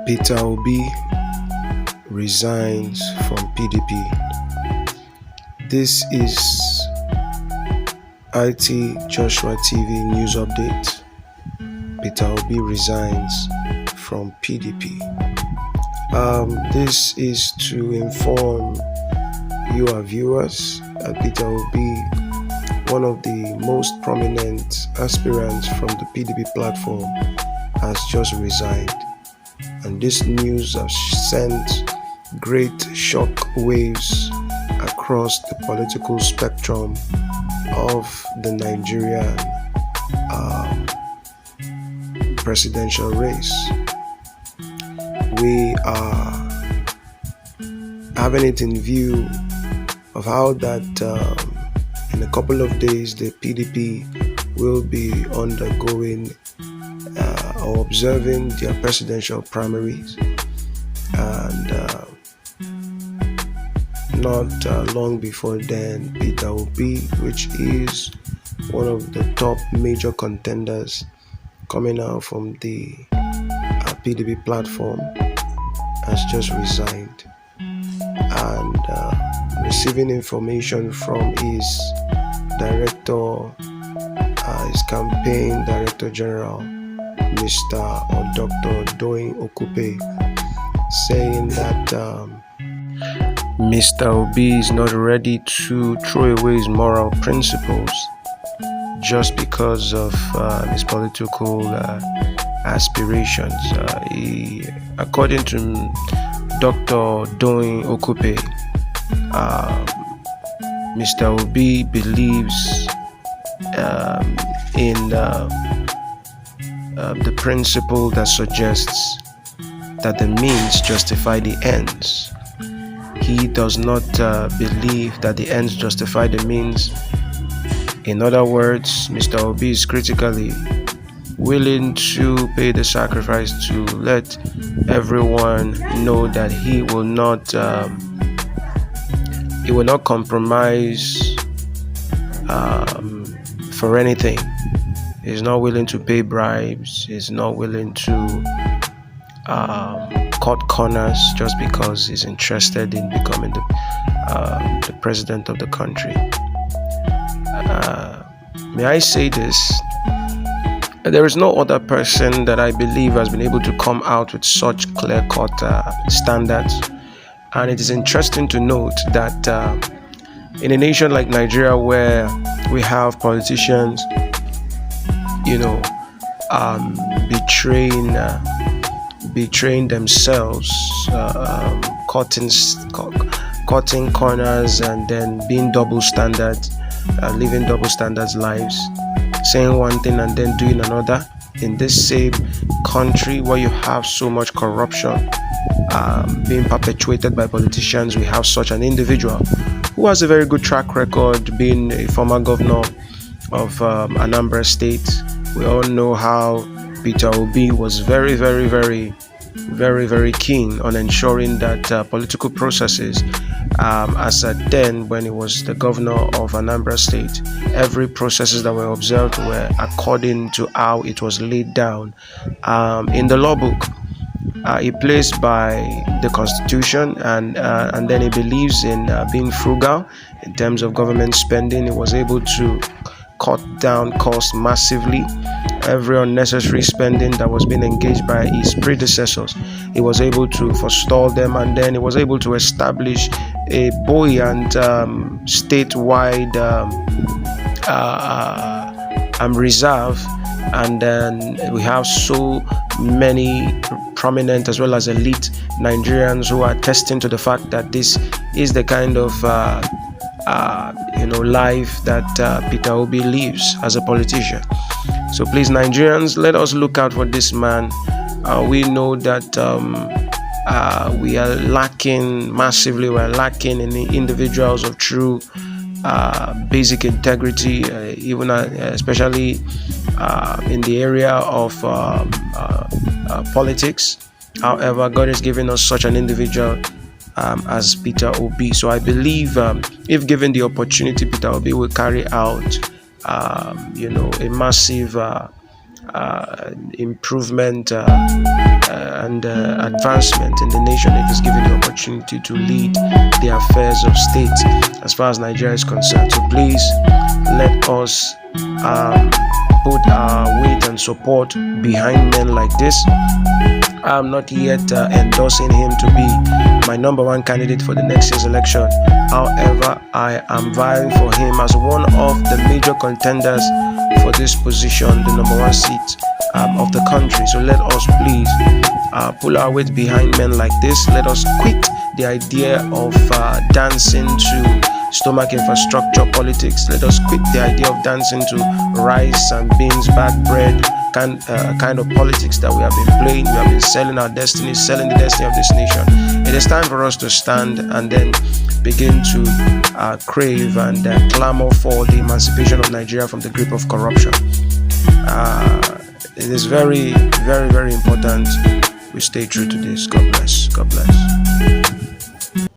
Peter Obi resigns from PDP. This is IT Joshua TV news update. Peter Obi resigns from PDP. This is to inform you, our viewers, that Peter Obi, one of the most prominent aspirants from the PDP platform, has just resigned. And this news has sent great shock waves across the political spectrum of the Nigerian presidential race. We are having it in view of how that in a couple of days the PDP will be undergoing or observing their presidential primaries, and not long before then, Peter Obi, which is one of the top major contenders coming out from the PDP platform, has just resigned. And receiving information from his director, his campaign director general, Mr. or Dr. Doyin Okupe, saying that Mr. Obi is not ready to throw away his moral principles just because of his political aspirations. According to Dr. Doyin Okupe, Mr. Obi believes in the principle that suggests that the means justify the ends. He does not believe that the ends justify the means. In other words, Mr. Obi is critically willing to pay the sacrifice to let everyone know that he will not compromise for anything. He's not willing to pay bribes. He's not willing to cut corners just because he's interested in becoming the president of the country. May I say this? There is no other person that I believe has been able to come out with such clear-cut standards. And it is interesting to note that in a nation like Nigeria, where we have politicians, betraying themselves, cutting corners, and then being double standard, living double standards lives, saying one thing and then doing another. In this same country where you have so much corruption being perpetuated by politicians, we have such an individual who has a very good track record, being a former governor of Anambra State. We all know how Peter Obi was very, very, very, very, very keen on ensuring that political processes, as at then when he was the governor of Anambra State, every processes that were observed were according to how it was laid down in the law book. He plays by the constitution, and then he believes in being frugal in terms of government spending. He was able to cut down costs massively. Every unnecessary spending that was being engaged by his predecessors, he was able to forestall them, and then he was able to establish a buoyant statewide reserve. And then we have so many prominent as well as elite Nigerians who are attesting to the fact that this is the kind of life that Peter Obi lives as a politician. So please, Nigerians, let us look out for this man. We know that we are lacking massively. We are lacking in the individuals of true basic integrity, even especially in the area of politics. However, God has given us such an individual as Peter Obi. So I believe if given the opportunity, Peter Obi will carry out a massive improvement and advancement in the nation if he's given the opportunity to lead the affairs of state as far as Nigeria is concerned. So please let us put our weight and support behind men like this. I'm not yet endorsing him to be my number one candidate for the next year's election. However, I am vying for him as one of the major contenders for this position, the number one seat of the country. So let us please pull our weight behind men like this. Let us quit the idea of dancing to stomach infrastructure politics. Let us quit the idea of dancing to rice and beans, bad bread kind of politics that we have been playing. We have been selling our destiny, selling the destiny of this nation. It is time for us to stand and then begin to crave and clamor for the emancipation of Nigeria from the grip of corruption. It is very, very, very important we stay true to this. God bless. God bless.